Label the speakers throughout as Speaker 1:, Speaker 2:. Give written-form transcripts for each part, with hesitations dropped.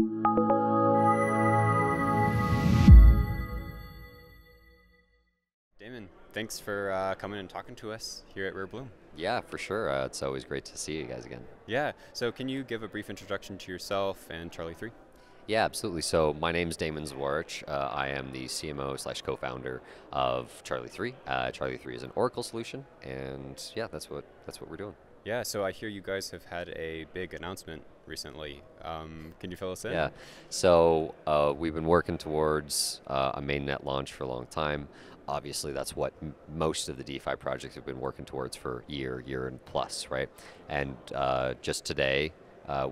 Speaker 1: Damon, thanks for coming and talking to us here at Rare Bloom.
Speaker 2: Yeah, for sure. It's always great to see you guys again.
Speaker 1: Yeah, so can you give a brief introduction to yourself and Charlie 3?
Speaker 2: Yeah, absolutely. So my name's Damon Zwarich. I am the CMO / co-founder of Charlie 3. Charlie 3 is an Oracle solution, and yeah, that's what we're doing.
Speaker 1: Yeah, so I hear you guys have had a big announcement recently. Can you fill us in?
Speaker 2: Yeah, so we've been working towards a mainnet launch for a long time. Obviously, that's what most of the DeFi projects have been working towards for year and plus, right? And just today,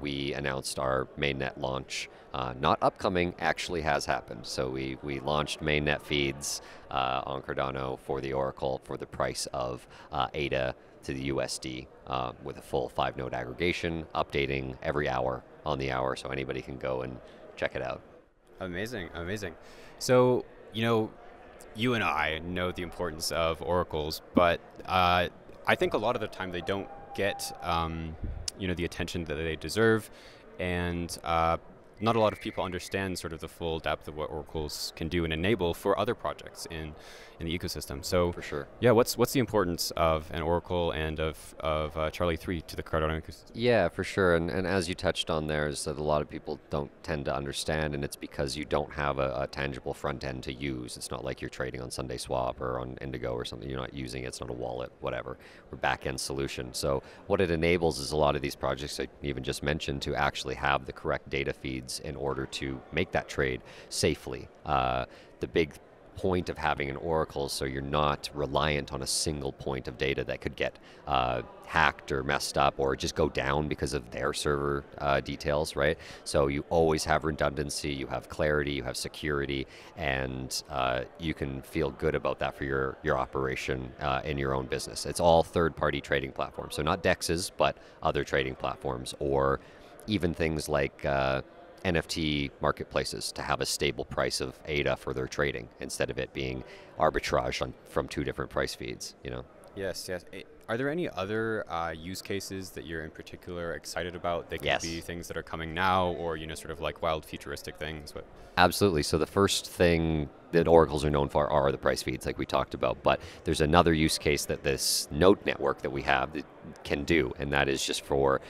Speaker 2: we announced our mainnet launch. Not upcoming, actually has happened. So we launched mainnet feeds on Cardano for the Oracle for the price of ADA to the USD with a full 5-node aggregation, updating every hour on the hour, so anybody can go and check it out.
Speaker 1: Amazing, amazing. So, you and I know the importance of oracles, but I think a lot of the time they don't get the attention that they deserve, and not a lot of people understand sort of the full depth of what oracles can do and enable for other projects in the ecosystem. So
Speaker 2: for sure,
Speaker 1: yeah, what's the importance of an oracle and of Charlie 3 to the Cardano ecosystem?
Speaker 2: Yeah, for sure. And as you touched on there, is that a lot of people don't tend to understand, and it's because you don't have a tangible front end to use. It's not like you're trading on Sunday Swap or on Indigo or something. You're not using it. It's not a wallet, whatever. We're back end solution. So what it enables is a lot of these projects I even just mentioned to actually have the correct data feeds in order to make that trade safely. The big point of having an oracle, so you're not reliant on a single point of data that could get hacked or messed up or just go down because of their server details, right? So you always have redundancy, you have clarity, you have security, and you can feel good about that for your operation in your own business. It's all third-party trading platforms, so not DEXs, but other trading platforms, or even things like NFT marketplaces to have a stable price of ADA for their trading instead of it being arbitrage from two different price feeds,
Speaker 1: Yes. Are there any other use cases that you're in particular excited about? They could be things that are coming now, or sort of like wild futuristic things. But
Speaker 2: absolutely. So the first thing that oracles are known for are the price feeds, like we talked about. But there's another use case that this node network that we have that can do, and that is just for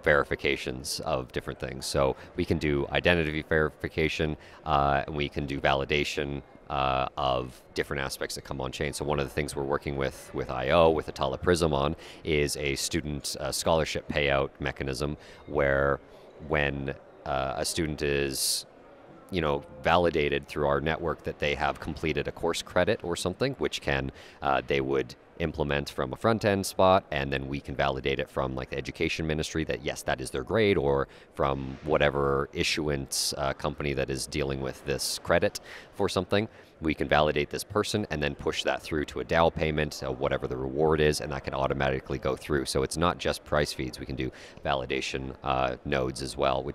Speaker 2: verifications of different things. So we can do identity verification, and we can do validation of different aspects that come on chain. So one of the things we're working with IO, with Atala Prism on, is a student scholarship payout mechanism where when a student is validated through our network that they have completed a course credit or something, which they would implement from a front end spot, and then we can validate it from like the education ministry that yes, that is their grade, or from whatever issuance company that is dealing with this credit for something. We can validate this person and then push that through to a DAO payment, whatever the reward is, and that can automatically go through. So it's not just price feeds. We can do validation nodes as well,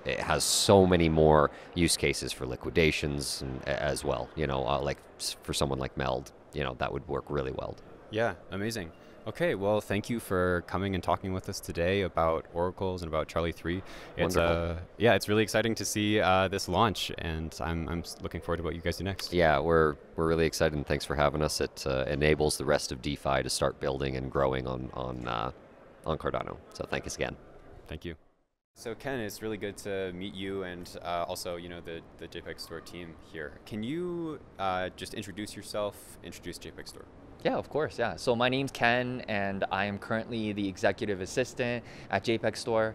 Speaker 2: it has so many more use cases for liquidations as well. Like for someone like Meld, that would work really well.
Speaker 1: Yeah, amazing. Okay, well, thank you for coming and talking with us today about oracles and about Charlie 3. It's it's really exciting to see this launch, and I'm looking forward to what you guys do next.
Speaker 2: Yeah, we're really excited, and thanks for having us. It enables the rest of DeFi to start building and growing on Cardano. So thanks again.
Speaker 1: Thank you. So Ken, it's really good to meet you, and also the jpg.store team here. Can you just introduce yourself, introduce jpg.store?
Speaker 3: Yeah, of course, yeah. So my name's Ken, and I am currently the executive assistant at jpg.store.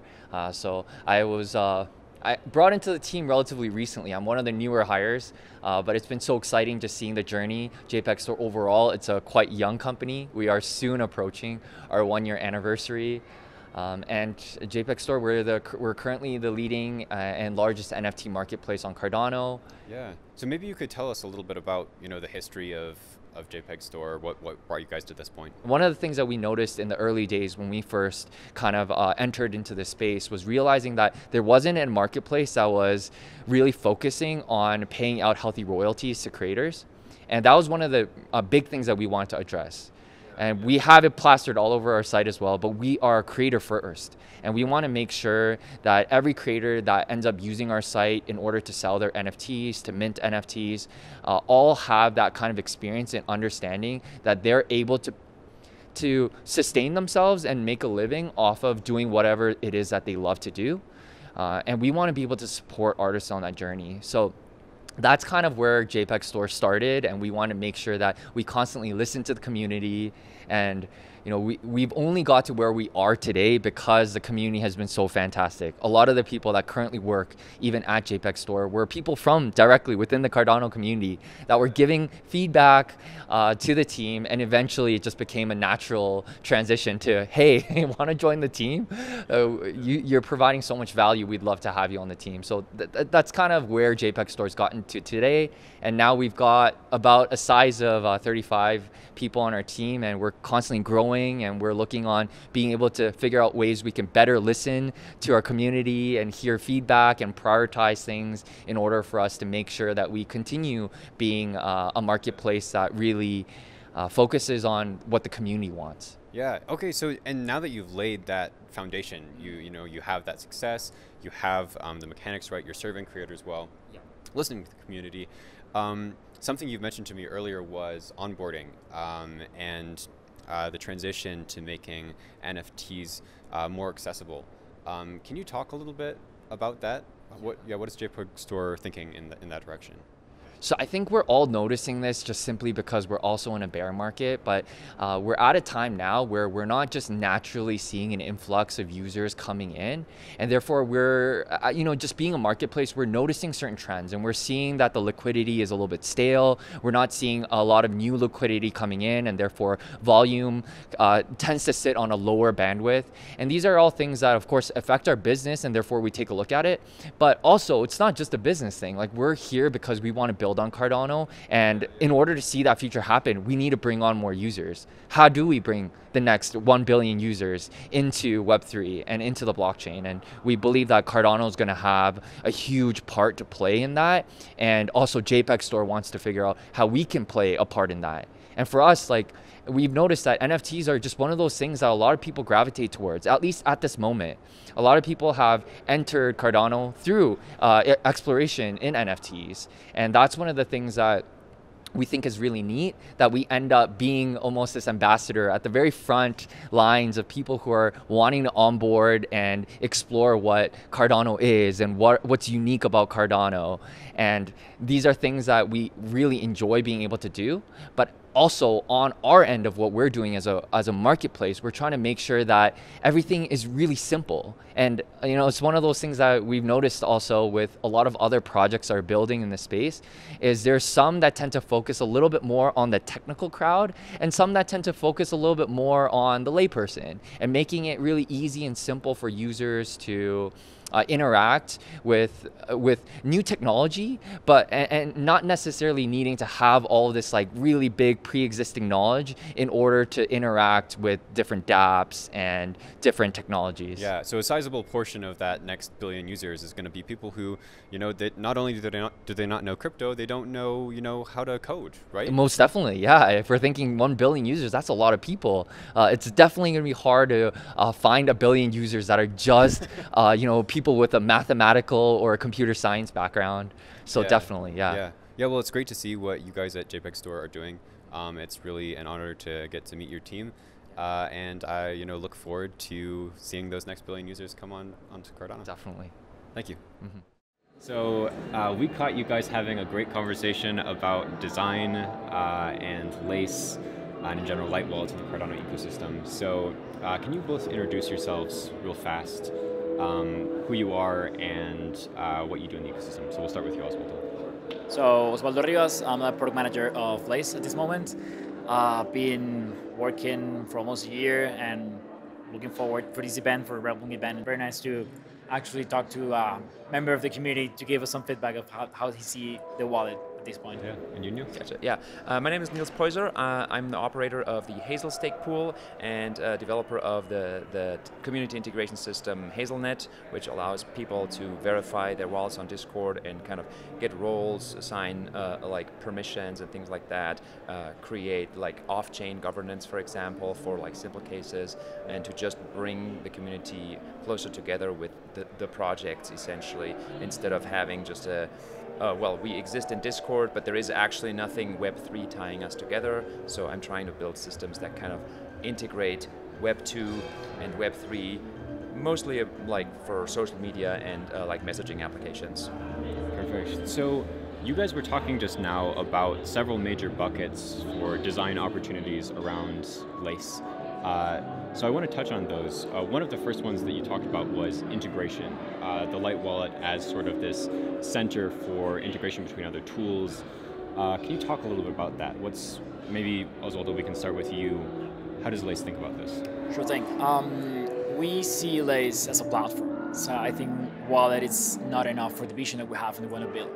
Speaker 3: So I was brought into the team relatively recently. I'm one of the newer hires, but it's been so exciting just seeing the journey. jpg.store overall, it's a quite young company. We are soon approaching our 1-year anniversary. And jpg.store, we're currently the leading and largest NFT marketplace on Cardano.
Speaker 1: Yeah. So maybe you could tell us a little bit about the history of jpg.store, what brought you guys to this point?
Speaker 3: One of the things that we noticed in the early days when we first kind of entered into this space was realizing that there wasn't a marketplace that was really focusing on paying out healthy royalties to creators. And that was one of the big things that we wanted to address. And we have it plastered all over our site as well, but we are creator first. And we want to make sure that every creator that ends up using our site in order to sell their NFTs, to mint NFTs, all have that kind of experience and understanding that they're able to sustain themselves and make a living off of doing whatever it is that they love to do. And we want to be able to support artists on that journey. So that's kind of where JPEG Store started, and we want to make sure that we constantly listen to the community. And you know, we've only got to where we are today because the community has been so fantastic. A lot of the people that currently work even at JPEG Store were people from directly within the Cardano community that were giving feedback to the team, and eventually it just became a natural transition to, hey, want to join the team? You're providing so much value, we'd love to have you on the team. So that's kind of where JPEG Store's gotten to today. And now we've got about a size of 35 people on our team, and we're constantly growing, and we're looking on being able to figure out ways we can better listen to our community and hear feedback and prioritize things in order for us to make sure that we continue being a marketplace that really focuses on what the community wants.
Speaker 1: Yeah. Okay. So, and now that you've laid that foundation, you know, you have that success, you have the mechanics right, you're serving creators well,
Speaker 3: Yeah.
Speaker 1: listening to the community. Something you've mentioned to me earlier was onboarding and the transition to making NFTs more accessible. Can you talk a little bit about that? What is JPEG Store thinking in that direction?
Speaker 3: So I think we're all noticing this just simply because we're also in a bear market, but we're at a time now where we're not just naturally seeing an influx of users coming in, and therefore we're, just being a marketplace, we're noticing certain trends, and we're seeing that the liquidity is a little bit stale. We're not seeing a lot of new liquidity coming in, and therefore volume tends to sit on a lower bandwidth. And these are all things that of course affect our business, and therefore we take a look at it. But also it's not just a business thing. Like, we're here because we want to build on Cardano, and in order to see that future happen, we need to bring on more users. How do we bring the next 1 billion users into Web3 and into the blockchain? And we believe that Cardano is going to have a huge part to play in that, and also JPEG Store wants to figure out how we can play a part in that. And for us, like, we've noticed that NFTs are just one of those things that a lot of people gravitate towards, at least at this moment. A lot of people have entered Cardano through exploration in NFTs. And that's one of the things that we think is really neat, that we end up being almost this ambassador at the very front lines of people who are wanting to onboard and explore what Cardano is and what's unique about Cardano. And these are things that we really enjoy being able to do. But also on our end of what we're doing as a marketplace, we're trying to make sure that everything is really simple. And it's one of those things that we've noticed also with a lot of other projects that are building in the space, is there's some that tend to focus a little bit more on the technical crowd, and some that tend to focus a little bit more on the layperson, and making it really easy and simple for users to interact with new technology, but and not necessarily needing to have all this like really big pre-existing knowledge in order to interact with different dApps and different technologies.
Speaker 1: Yeah, so a sizable portion of that next billion users is going to be people who, that not only do they not know crypto, they don't know, how to code, right?
Speaker 3: Most definitely, yeah. If we're thinking 1 billion users, that's a lot of people. It's definitely going to be hard to find 1 billion users that are just, people with a mathematical or a computer science background. So
Speaker 1: yeah,
Speaker 3: definitely, yeah.
Speaker 1: Yeah, well, it's great to see what you guys at JPEG Store are doing. It's really an honor to get to meet your team. And I, look forward to seeing those next billion users come onto Cardano.
Speaker 3: Definitely.
Speaker 1: Thank you. Mm-hmm. So we caught you guys having a great conversation about design and Lace and in general light wallets in the Cardano ecosystem. So can you both introduce yourselves real fast, who you are and what you do in the ecosystem? So we'll start with you, Osvaldo.
Speaker 4: So Osvaldo Rivas, I'm a product manager of Lace at this moment. Been working for almost a year and looking forward for this event, for the Rebel event. Very nice to actually talk to a member of the community to give us some feedback of how he see the wallet this point.
Speaker 1: Yeah, and you, Nils?
Speaker 5: Gotcha. Yeah, my name is Nils Poiser. I'm the operator of the Hazel stake pool and developer of the community integration system HAZELnet, which allows people to verify their wallets on Discord and kind of get roles, assign like permissions and things like that, create like off-chain governance, for example, for like simple cases, and to just bring the community closer together with the projects essentially, instead of having just a well, we exist in Discord, but there is actually nothing Web3 tying us together. So I'm trying to build systems that kind of integrate Web2 and Web3, mostly like for social media and like messaging applications.
Speaker 1: Perfect. So you guys were talking just now about several major buckets for design opportunities around Lace. So I want to touch on those. One of the first ones that you talked about was integration. The Light Wallet as sort of this center for integration between other tools. Can you talk a little bit about that? Maybe, Oswaldo, we can start with you. How does Lace think about this?
Speaker 4: Sure thing. We see Lace as a platform. So I think Wallet is not enough for the vision that we have and we want to build.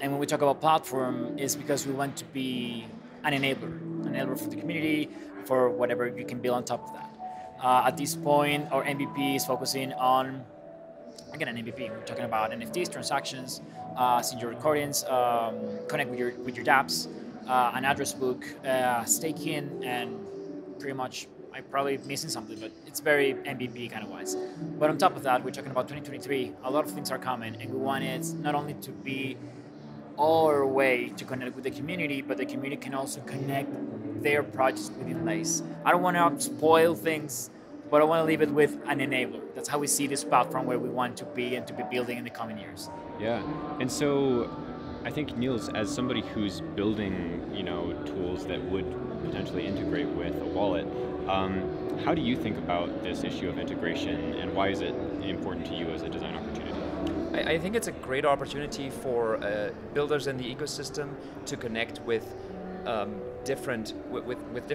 Speaker 4: And when we talk about platform, it's because we want to be an enabler for the community, for whatever you can build on top of that. At this point, our MVP is focusing on, again, an MVP. We're talking about NFTs, transactions, send your recordings, connect with your dApps, an address book, staking, and pretty much, I'm probably missing something, but it's very MVP kind of wise. But on top of that, we're talking about 2023. A lot of things are coming, and we want it not only to be our way to connect with the community, but the community can also connect their projects within Lace. I don't want to spoil things, but I want to leave it with an enabler. That's how we see this platform where we want to be and to be building in the coming years.
Speaker 1: Yeah, and so I think Nils, as somebody who's building, tools that would potentially integrate with a wallet, how do you think about this issue of integration, and why is it important to you as a design opportunity?
Speaker 5: I think it's a great opportunity for builders in the ecosystem to connect with different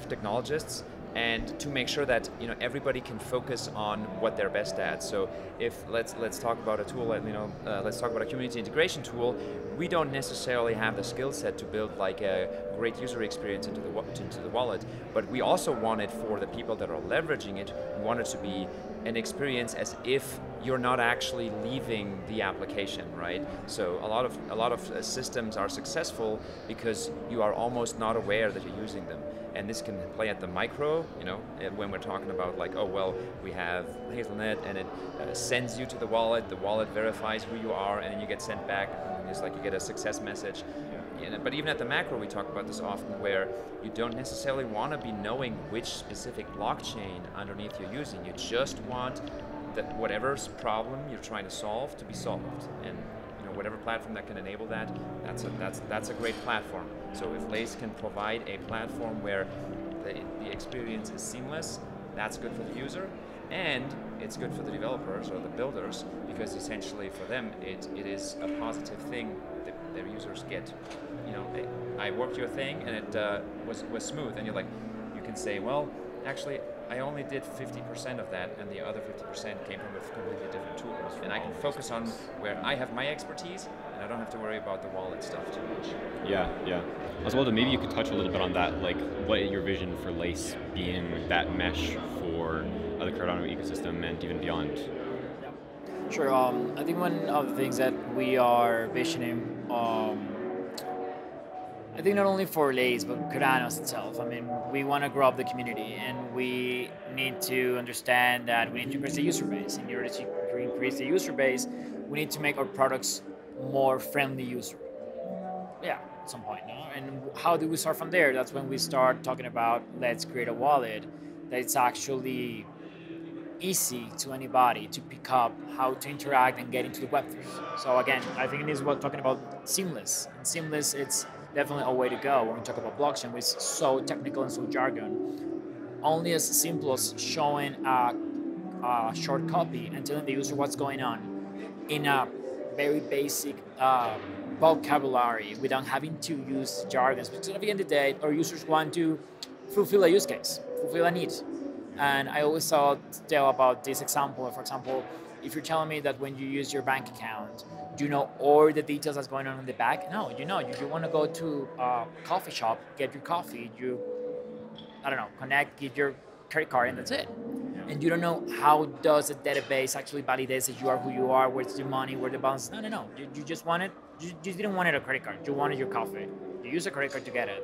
Speaker 5: technologists, and to make sure that everybody can focus on what they're best at. So if let's talk about a tool, let's talk about a community integration tool. We don't necessarily have the skill set to build like a great user experience into the wallet, but we also want it for the people that are leveraging it. We want it to be an experience as if you're not actually leaving the application, right? So a lot of systems are successful because you are almost not aware that you're using them. And this can play at the micro, when we're talking about like, oh, well, we have HAZELnet and it sends you to the wallet verifies who you are, and then you get sent back. It's like you get a success message. Yeah, but even at the macro, we talk about this often, where you don't necessarily want to be knowing which specific blockchain underneath you're using. You just want that whatever problem you're trying to solve to be solved. And whatever platform that can enable that, that's a great platform. So if Lace can provide a platform where the experience is seamless, that's good for the user, and it's good for the developers or the builders, because essentially for them it is a positive thing that their users get. I worked your thing and it was smooth, and you can say, well, actually I only did 50% of that, and the other 50% came from a completely different tool. And I can focus on where I have my expertise, and I don't have to worry about the wallet stuff too much.
Speaker 1: Yeah. Oswaldo, maybe you could touch a little bit on that, like what your vision for Lace being that mesh for the Cardano ecosystem and even beyond.
Speaker 4: Sure. I think one of the things that we are visioning, I think not only for Lace, but Cardano itself. I mean, we want to grow up the community, and we need to understand that we need to increase the user base. In order to increase the user base, we need to make our products more friendly user. Yeah, at some point. No? And how do we start from there? That's when we start talking about, let's create a wallet that it's actually easy to anybody to pick up, how to interact and get into the Web3. So again, I think it is what talking about seamless. And seamless, it's definitely a way to go when we talk about blockchain, which is so technical and so jargon. Only as simple as showing a short copy and telling the user what's going on in a very basic vocabulary without having to use jargons. Because at the end of the day, our users want to fulfill a use case, fulfill a need. And I always tell about this example. For example, if you're telling me that when you use your bank account, you know all the details that's going on in the back, no, you want to go to a coffee shop, get your coffee, I don't know, connect, give your credit card, and that's it. And you don't know how does a database actually validates that you are who you are, where's the money, where the balance. No. You just wanted, you didn't want a credit card. You wanted your coffee. You use a credit card to get it.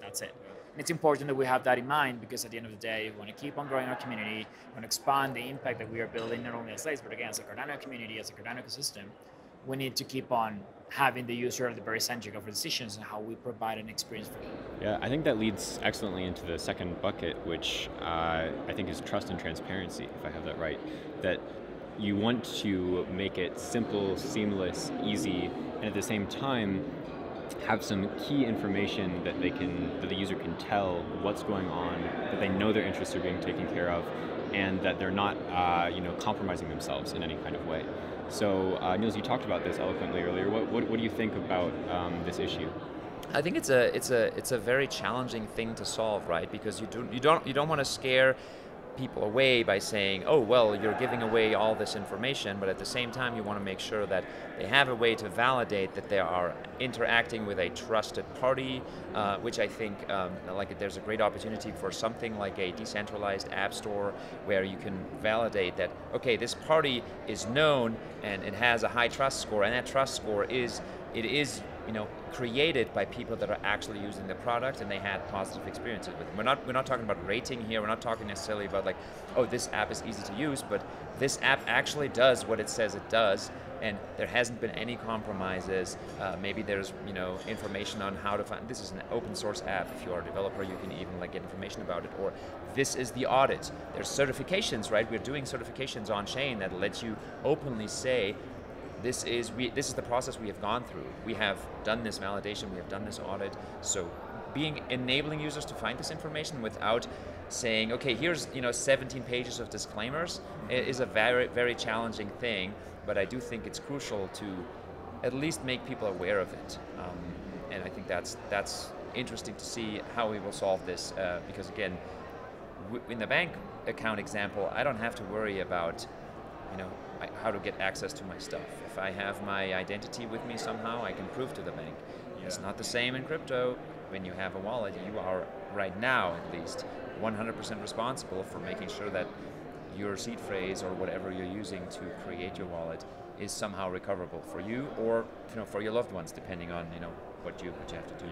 Speaker 4: That's it. And it's important that we have that in mind because at the end of the day, we want to keep on growing our community, we want to expand the impact that we are building not only as Lace, but again as a Cardano community, as a Cardano ecosystem. We need to keep on having the user at the very center of our decisions and how we provide an experience for them.
Speaker 1: Yeah, I think that leads excellently into the second bucket, which I think is trust and transparency, if I have that right. That you want to make it simple, seamless, easy, and at the same time have some key information that the user can tell what's going on, that they know their interests are being taken care of, and that they're not compromising themselves in any kind of way. So Nils, you talked about this eloquently earlier. What do you think about this issue?
Speaker 5: I think it's a very challenging thing to solve, right? Because you don't want to scare people away by saying, oh well, you're giving away all this information, but at the same time you want to make sure that they have a way to validate that they are interacting with a trusted party, which I think there's a great opportunity for something like a decentralized app store where you can validate that, okay, this party is known and it has a high trust score, and that trust score is created by people that are actually using the product and they had positive experiences with it. We're not talking about rating here. We're not talking necessarily about like, oh, this app is easy to use, but this app actually does what it says it does, and there hasn't been any compromises. Maybe there's information on how to find. This is an open source app. If you are a developer, you can even get information about it. Or this is the audit. There's certifications, right? We're doing certifications on chain that let you openly say, this is the process we have gone through. We have done this validation, we have done this audit. So enabling users to find this information without saying, okay, here's 17 pages of disclaimers, is a very, very challenging thing, but I do think it's crucial to at least make people aware of it. And I think that's interesting to see how we will solve this, because again, in the bank account example, I don't have to worry about how to get access to my stuff. If I have my identity with me somehow, I can prove to the bank. Yeah. It's not the same in crypto. When you have a wallet, you are, right now at least, 100% responsible for making sure that your seed phrase or whatever you're using to create your wallet is somehow recoverable for you or for your loved ones, depending on what you have to do.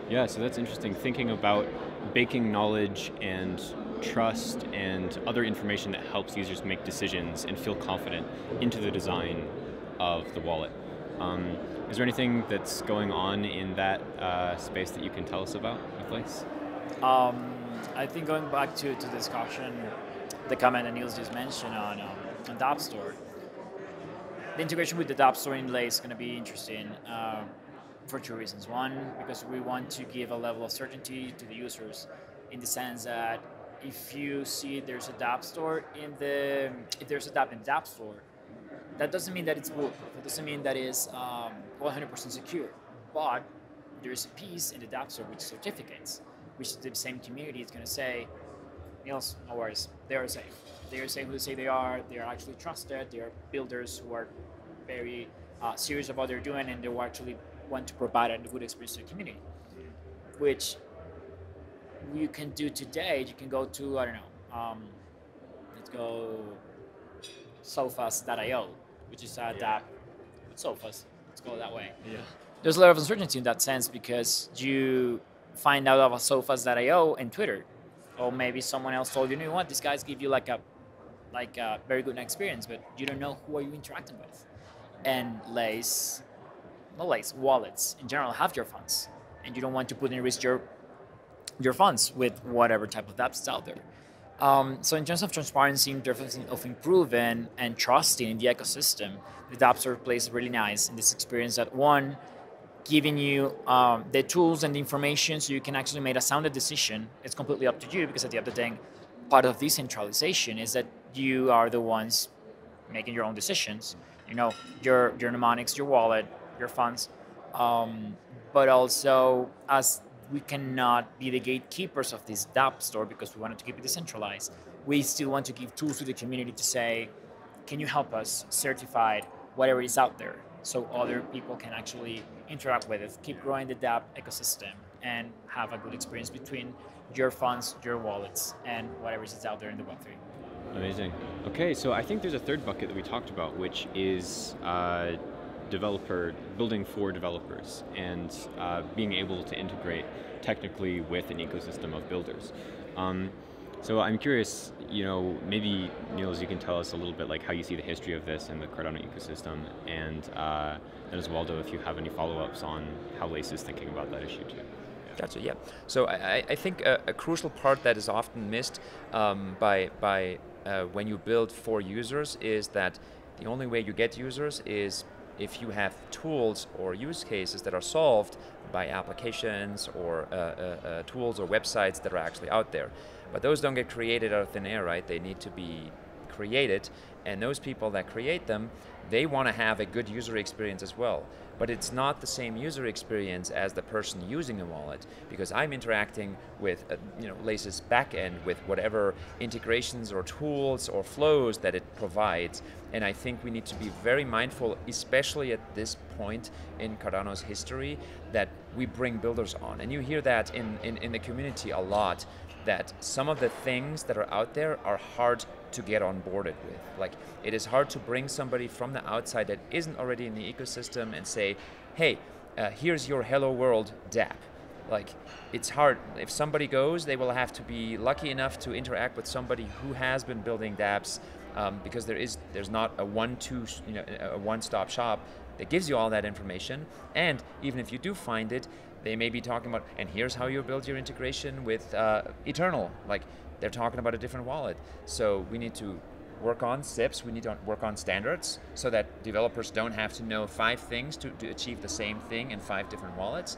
Speaker 1: Yeah. So that's interesting. Thinking about baking knowledge and trust and other information that helps users make decisions and feel confident into the design of the wallet. Is there anything that's going on in that space that you can tell us about with Lace?
Speaker 4: I think going back to the discussion, the comment that Nils just mentioned on the App Store, the integration with the App Store in Lace is going to be interesting for two reasons. One, because we want to give a level of certainty to the users in the sense that if you see there's a App Store if there's a DApp in the App Store, that doesn't mean that it's bulletproof. It doesn't mean that it's 100% secure. But there's a piece in the App Store which certificates, which the same community is going to say, Nils, no worries, they are safe. They are safe who they say they are. They are actually trusted. They are builders who are very serious about what they're doing, and they will actually want to provide a good experience to the community, which you can do today. You can go to, I don't know, let's go sofas.io, which is a DApp with sofas. Let's go that way.
Speaker 5: Yeah.
Speaker 4: There's a lot of uncertainty in that sense because you find out about sofas.io and Twitter, or maybe someone else told you, you know what, these guys give you like a very good experience, but you don't know who are you interacting with. And wallets in general have your funds, and you don't want to put in risk your funds with whatever type of apps is out there. So in terms of transparency, in terms of improving and trusting in the ecosystem, the App Store plays really nice in this experience that one, giving you the tools and the information so you can actually make a sounded decision. It's completely up to you because at the end of the day, part of decentralization is that you are the ones making your own decisions. Your mnemonics, your wallet, your funds, but also as we cannot be the gatekeepers of this App Store because we wanted to keep it decentralized. We still want to give tools to the community to say, can you help us certify whatever is out there so other people can actually interact with it, keep growing the dApp ecosystem, and have a good experience between your funds, your wallets, and whatever is out there in the Web3.
Speaker 1: Amazing. Okay, so I think there's a third bucket that we talked about, which is building for developers and being able to integrate technically with an ecosystem of builders. So I'm curious, maybe Nils, you can tell us a little bit like how you see the history of this in the Cardano ecosystem, and then as Waldo, if you have any follow-ups on how Lace is thinking about that issue too.
Speaker 5: Gotcha, yeah. So I think a crucial part that is often missed when you build for users is that the only way you get users is if you have tools or use cases that are solved by applications or tools or websites that are actually out there. But those don't get created out of thin air, right? They need to be created, and those people that create them, they want to have a good user experience as well. But it's not the same user experience as the person using the wallet, because I'm interacting with Lace's backend with whatever integrations or tools or flows that it provides. And I think we need to be very mindful, especially at this point in Cardano's history, that we bring builders on. And you hear that in the community a lot, that some of the things that are out there are hard to get onboarded with. Like, it is hard to bring somebody from the outside that isn't already in the ecosystem and say, hey, here's your hello world dApp. Like, it's hard. If somebody goes, they will have to be lucky enough to interact with somebody who has been building dApps, because there's not a one-stop shop that gives you all that information. And even if you do find it, they may be talking about, and here's how you build your integration with Eternal. Like, they're talking about a different wallet. So we need to work on SIPs, we need to work on standards so that developers don't have to know 5 things to achieve the same thing in 5 different wallets.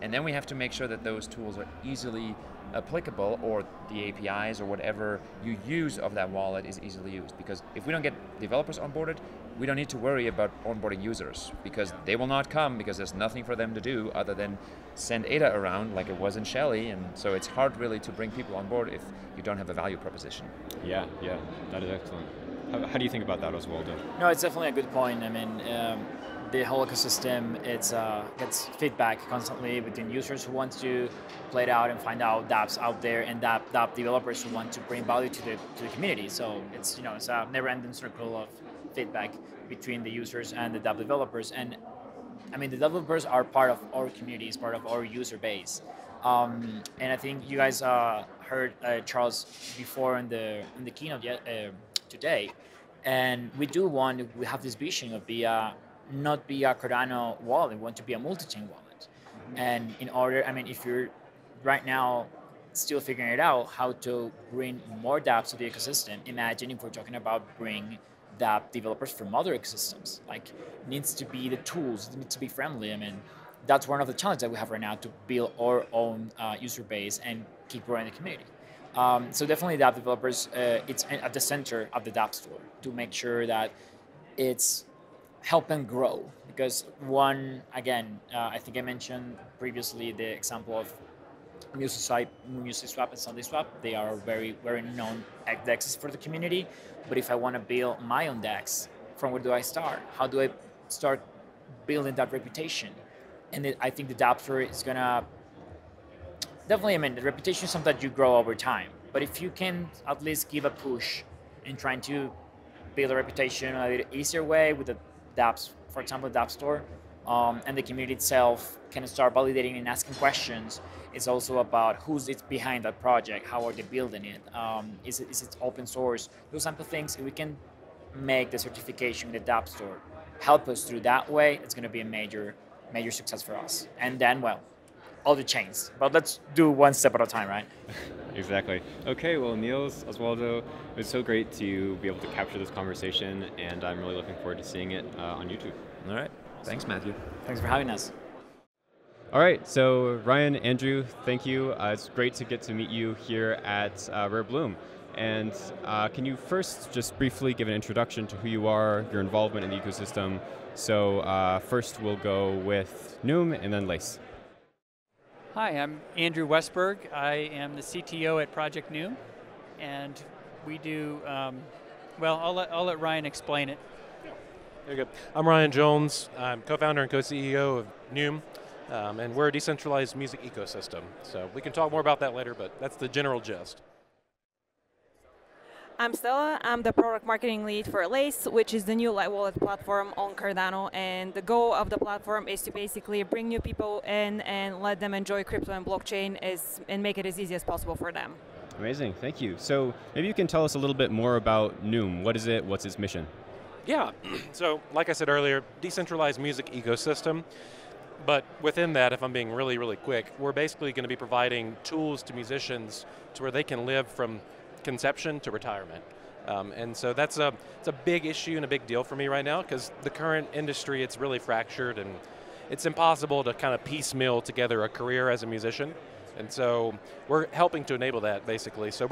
Speaker 5: And then we have to make sure that those tools are easily applicable, or the APIs or whatever you use of that wallet is easily used. Because if we don't get developers onboarded, we don't need to worry about onboarding users, because they will not come, because there's nothing for them to do other than send ADA around like it was in Shelly. And so it's hard really to bring people on board if you don't have a value proposition.
Speaker 1: Yeah, that is excellent. How do you think about that, Oswaldo?
Speaker 4: No, it's definitely a good point. I mean, the whole ecosystem, gets feedback constantly between users who want to play it out and find out dApps out there, and dApp developers who want to bring value to the community. So it's a never-ending circle of feedback between the users and the dApp developers. And I mean, the developers are part of our community, is part of our user base. And I think you guys heard Charles before in the keynote today, and we have this vision of not be a Cardano wallet. We want to be a multi-chain wallet. And if you're right now still figuring it out how to bring more dApps to the ecosystem, imagine if we're talking about bring dApp developers from other ecosystems. Like, needs to be the tools, it needs to be friendly. I mean, that's one of the challenges that we have right now, to build our own user base and keep growing the community. So definitely dApp developers, it's at the center of the dApp store to make sure that it's helping grow. Because I think I mentioned previously the example of MusicSwap and SundaySwap. They are very, very known DEXs for the community. But if I want to build my own DEX, from where do I start? How do I start building that reputation? And I think the dApp store is gonna definitely. The reputation is something that you grow over time. But if you can at least give a push in trying to build a reputation a little easier way with the dApps, for example, the dApp store, and the community itself can start validating and asking questions. It's also about who's behind that project, how are they building it, is it open source, those type of things. If we can make the certification in the dApp store help us through that way, it's going to be a major success for us. And then, well, all the chains. But let's do one step at a time, right?
Speaker 1: Exactly. Okay, well, Nils, Oswaldo, it was so great to be able to capture this conversation, and I'm really looking forward to seeing it on YouTube.
Speaker 5: All right. Thanks, Matthew.
Speaker 4: Thanks for having us.
Speaker 1: All right, so Ryan, Andrew, thank you. It's great to get to meet you here at Rare Bloom. And can you first just briefly give an introduction to who you are, your involvement in the ecosystem? So first we'll go with NEWM and then Lace.
Speaker 6: Hi, I'm Andrew Westberg. I am the CTO at Project NEWM, and we do Well, I'll let Ryan explain it.
Speaker 7: Very good. I'm Ryan Jones. I'm co-founder and co-CEO of NEWM, and we're a decentralized music ecosystem. So we can talk more about that later, but that's the general gist.
Speaker 8: I'm Stella. I'm the product marketing lead for Lace, which is the new light wallet platform on Cardano. And the goal of the platform is to basically bring new people in and let them enjoy crypto and blockchain and make it as easy as possible for them.
Speaker 1: Amazing, thank you. So maybe you can tell us a little bit more about NEWM. What is it? What's its mission?
Speaker 7: Yeah, so like I said earlier, decentralized music ecosystem. But within that, if I'm being really, really quick, we're basically going to be providing tools to musicians to where they can live from conception to retirement. And so it's a big issue and a big deal for me right now, because the current industry, it's really fractured and it's impossible to kind of piecemeal together a career as a musician. And so we're helping to enable that, basically. So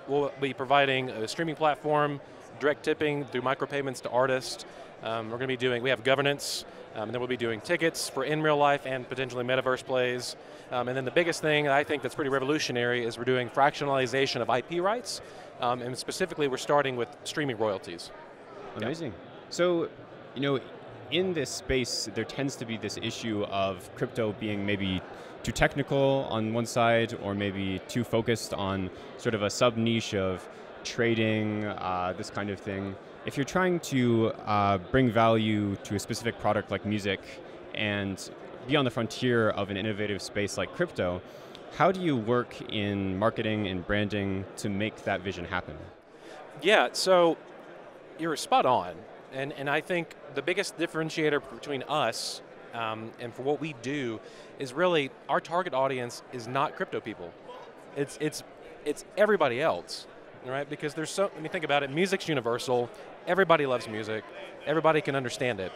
Speaker 7: we'll be providing a streaming platform, direct tipping through micropayments to artists. We have governance, and then we'll be doing tickets for in real life and potentially metaverse plays. And then the biggest thing I think that's pretty revolutionary is we're doing fractionalization of IP rights, and specifically we're starting with streaming royalties.
Speaker 1: Amazing. So, in this space, there tends to be this issue of crypto being maybe too technical on one side, or maybe too focused on sort of a sub-niche of trading, this kind of thing. If you're trying to bring value to a specific product like music and be on the frontier of an innovative space like crypto, how do you work in marketing and branding to make that vision happen?
Speaker 7: Yeah, so you're spot on. And I think the biggest differentiator between us and for what we do is really our target audience is not crypto people. It's everybody else, right? Because when you think about it, music's universal. Everybody loves music. Everybody can understand it.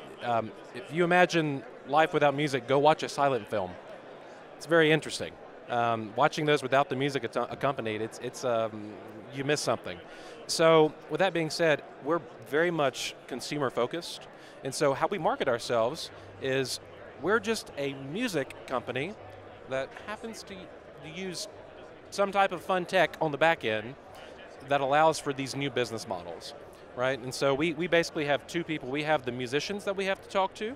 Speaker 7: If you imagine life without music, go watch a silent film. It's very interesting. Watching those without the music accompanied, you miss something. So with that being said, we're very much consumer focused. And so how we market ourselves is we're just a music company that happens to use some type of fun tech on the back end that allows for these new business models, right? And so we basically have two people. We have the musicians that we have to talk to,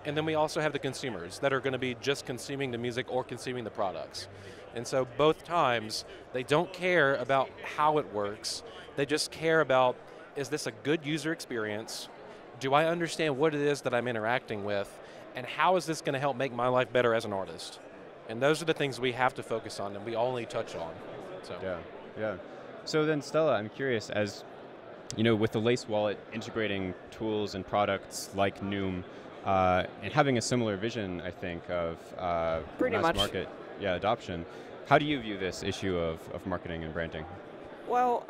Speaker 7: and then we also have the consumers that are going to be just consuming the music or consuming the products. And so both times, they don't care about how it works. They just care about, is this a good user experience? Do I understand what it is that I'm interacting with? And how is this going to help make my life better as an artist? And those are the things we have to focus on and we only touch on. So.
Speaker 1: Yeah. So then, Stella, I'm curious, as with the Lace wallet integrating tools and products like NEWM, and having a similar vision, I think, of mass market adoption, how do you view this issue of marketing and branding?
Speaker 8: Well,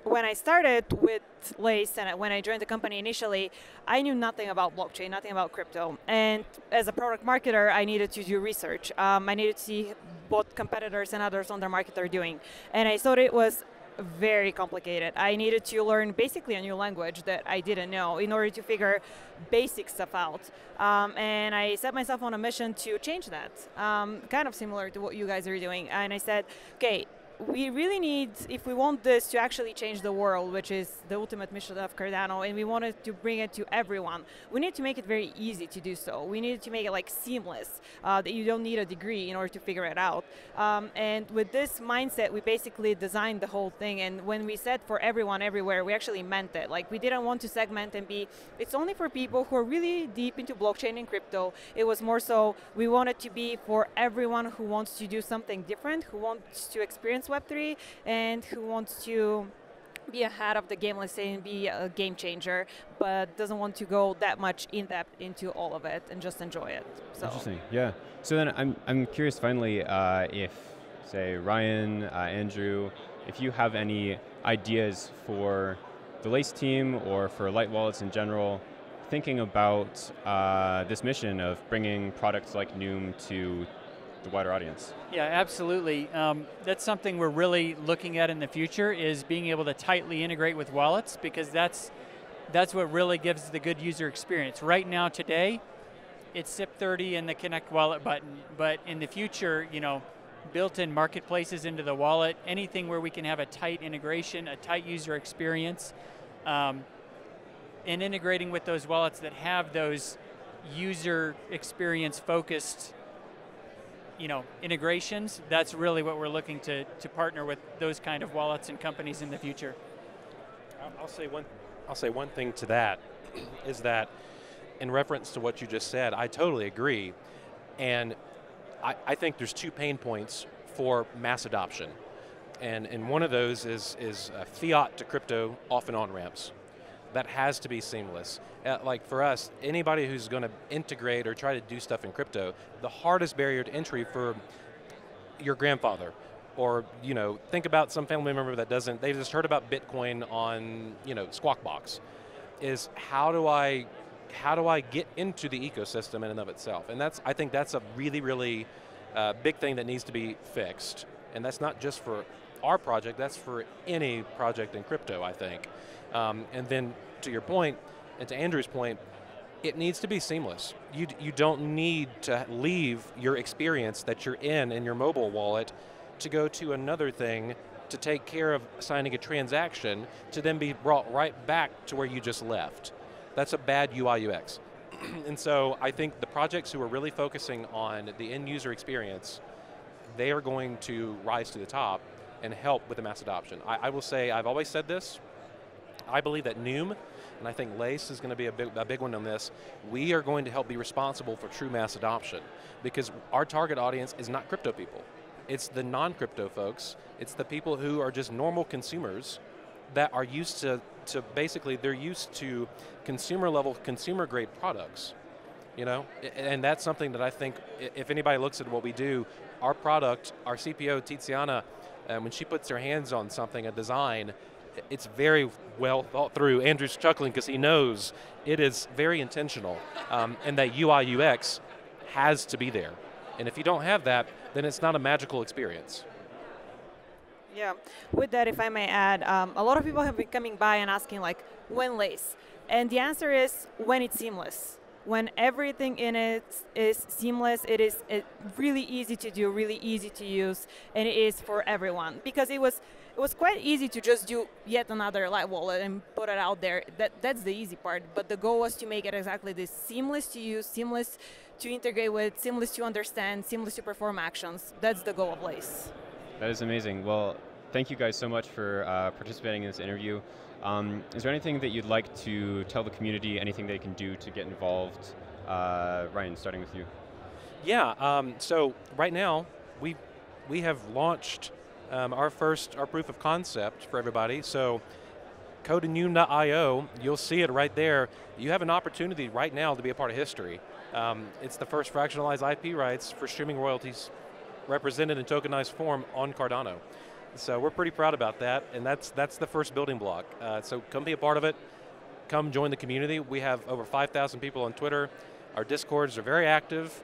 Speaker 8: when I started with Lace and when I joined the company initially, I knew nothing about blockchain, nothing about crypto. And as a product marketer, I needed to do research. I needed to see what competitors and others on their market are doing. And I thought it was very complicated. I needed to learn basically a new language that I didn't know in order to figure basic stuff out. And I set myself on a mission to change that, kind of similar to what you guys are doing. And I said, okay, we really need, if we want this to actually change the world, which is the ultimate mission of Cardano, and we wanted to bring it to everyone, we need to make it very easy to do so. We need to make it like seamless, that you don't need a degree in order to figure it out. And with this mindset, we basically designed the whole thing. And when we said for everyone, everywhere, we actually meant it. Like, we didn't want to segment and it's only for people who are really deep into blockchain and crypto. It was more so, we want it to be for everyone who wants to do something different, who wants to experience Web3, and who wants to be ahead of the game, let's say, and be a game changer, but doesn't want to go that much in depth into all of it and just enjoy it. So.
Speaker 1: Interesting, yeah. So then I'm curious finally if, say, Ryan, Andrew, if you have any ideas for the Lace team or for Light Wallets in general, thinking about this mission of bringing products like NEWM to the wider audience.
Speaker 6: Yeah, absolutely. That's something we're really looking at in the future, is being able to tightly integrate with wallets, because that's what really gives the good user experience. Right now, today, it's SIP30 and the Connect Wallet button, but in the future, built-in marketplaces into the wallet, anything where we can have a tight integration, a tight user experience, and integrating with those wallets that have those user experience focused integrations. That's really what we're looking to partner with those kind of wallets and companies in the future.
Speaker 7: I'll say one thing to that is that in reference to what you just said, I totally agree. And I think there's two pain points for mass adoption. And one of those is fiat to crypto off and on ramps. That has to be seamless. Like for us, anybody who's going to integrate or try to do stuff in crypto, the hardest barrier to entry for your grandfather, or think about some family member that doesn't, they've just heard about Bitcoin on Squawk Box, is how do I get into the ecosystem in and of itself? And I think that's a really, really big thing that needs to be fixed. And that's not just for our project, that's for any project in crypto, I think. And then to your point, and to Andrew's point, it needs to be seamless. You don't need to leave your experience that you're in your mobile wallet to go to another thing to take care of signing a transaction to then be brought right back to where you just left. That's a bad UI UX. And so I think the projects who are really focusing on the end user experience, they are going to rise to the top and help with the mass adoption. I will say, I've always said this, I believe that NEWM, and I think Lace is going to be a big one on this, we are going to help be responsible for true mass adoption, because our target audience is not crypto people. It's the non-crypto folks. It's the people who are just normal consumers that are used to basically, they're used to consumer level, consumer grade products. And that's something that I think, if anybody looks at what we do, our product, our CPO, Tiziana, when she puts her hands on something, a design, it's very well thought through. Andrew's chuckling because he knows it is very intentional, and that UI UX has to be there. And if you don't have that, then it's not a magical experience.
Speaker 8: Yeah, with that, if I may add, a lot of people have been coming by and asking, like, when Lace? And the answer is when it's seamless. When everything in it is seamless, it is really easy to do, really easy to use, and it is for everyone. Because it was quite easy to just do yet another light wallet and put it out there. That's the easy part. But the goal was to make it exactly this: seamless to use, seamless to integrate with, seamless to understand, seamless to perform actions. That's the goal of Lace.
Speaker 1: That is amazing. Well, thank you guys so much for participating in this interview. Is there anything that you'd like to tell the community, anything they can do to get involved? Ryan, starting with you.
Speaker 7: Yeah, so right now, we have launched our proof of concept for everybody. So code in NEWM.io, you'll see it right there. You have an opportunity right now to be a part of history. It's the first fractionalized IP rights for streaming royalties represented in tokenized form on Cardano. So we're pretty proud about that, and that's the first building block. So come be a part of it. Come join the community. We have over 5,000 people on Twitter. Our Discords are very active.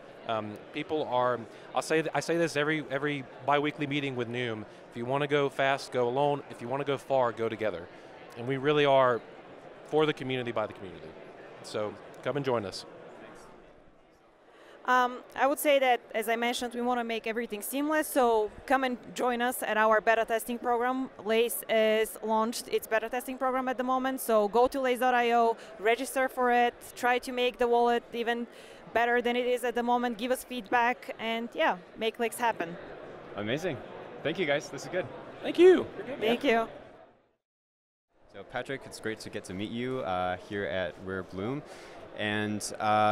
Speaker 7: People are, I say this every bi-weekly meeting with NEWM. If you want to go fast, go alone. If you want to go far, go together. And we really are for the community, by the community. So come and join us.
Speaker 8: I would say that, as I mentioned, we want to make everything seamless, so come and join us at our beta testing program. Lace has launched its beta testing program at the moment, so go to lace.io, register for it, try to make the wallet even better than it is at the moment, give us feedback, and yeah, make Lace happen.
Speaker 1: Amazing. Thank you, guys. This is good.
Speaker 7: Thank you.
Speaker 8: Thank you.
Speaker 1: So Patrick, it's great to get to meet you here at Rare Bloom, and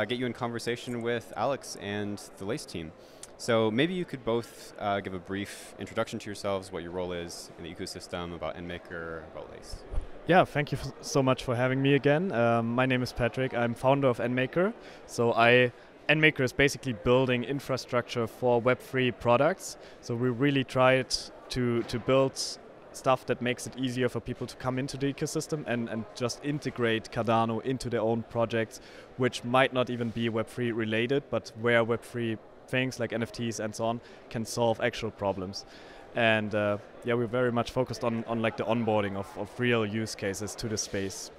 Speaker 1: get you in conversation with Alex and the Lace team. So maybe you could both give a brief introduction to yourselves, what your role is in the ecosystem, about NMKR, about Lace.
Speaker 9: Yeah, thank you so much for having me again. My name is Patrick. I'm founder of NMKR. So NMKR is basically building infrastructure for Web3 products. So we really tried to build stuff that makes it easier for people to come into the ecosystem and just integrate Cardano into their own projects, which might not even be Web3 related, but where Web3 things like NFTs and so on can solve actual problems. And yeah, we're very much focused on like the onboarding of real use cases to the space.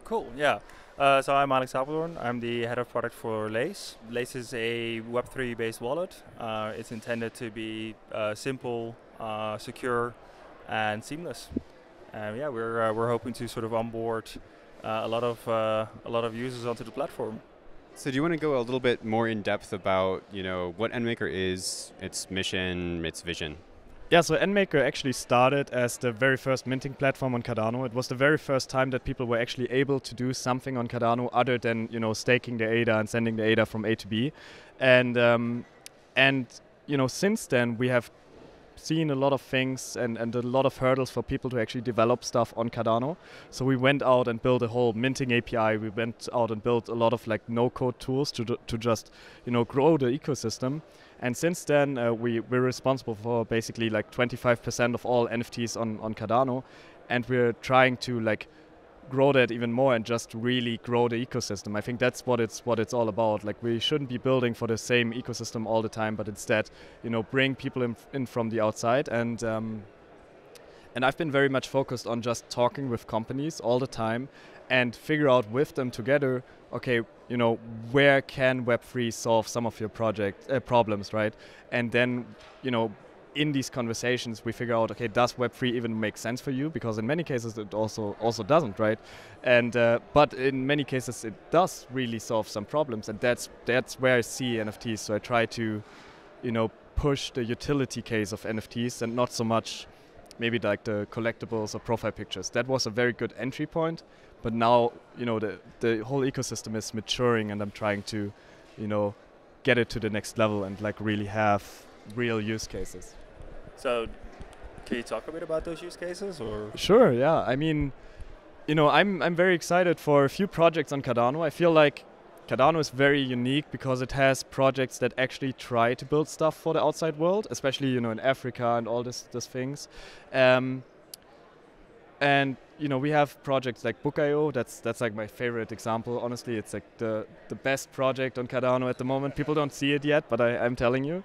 Speaker 10: Cool, yeah. So I'm Alex Apeldoorn. I'm the head of product for Lace. Lace is a Web3 based wallet. It's intended to be simple, secure, and seamless. Yeah, we're hoping to sort of onboard a lot of users onto the platform.
Speaker 1: So do you want to go a little bit more in depth about, what NMKR is, its mission, its vision?
Speaker 9: Yeah, so NMKR actually started as the very first minting platform on Cardano. It was the very first time that people were actually able to do something on Cardano other than, staking the ADA and sending the ADA from A to B. And since then we have seen a lot of things and a lot of hurdles for people to actually develop stuff on Cardano. So we went out and built a whole minting API. We went out and built a lot of no-code tools to just grow the ecosystem. And since then we're responsible for basically 25% of all NFTs on Cardano, and we're trying to grow that even more and just really grow the ecosystem. I think that's what it's all about. We shouldn't be building for the same ecosystem all the time, but instead, bring people in from the outside. And I've been very much focused on just talking with companies all the time and figure out with them together, okay, where can Web3 solve some of your project problems, right? And then, in these conversations, we figure out, okay, does Web3 even make sense for you? Because in many cases it also doesn't, right? And but in many cases it does really solve some problems, and that's where I see NFTs. So I try to, push the utility case of NFTs and not so much maybe the collectibles or profile pictures. That was a very good entry point, but now the whole ecosystem is maturing, and I'm trying to, get it to the next level and really have real use cases.
Speaker 10: So, can you talk a bit about those use cases, or?
Speaker 9: Sure. Yeah. I mean, I'm very excited for a few projects on Cardano. I feel like Cardano is very unique because it has projects that actually try to build stuff for the outside world, especially in Africa and all these things. And we have projects like Book.io. That's my favorite example. Honestly, it's the best project on Cardano at the moment. People don't see it yet, but I'm telling you.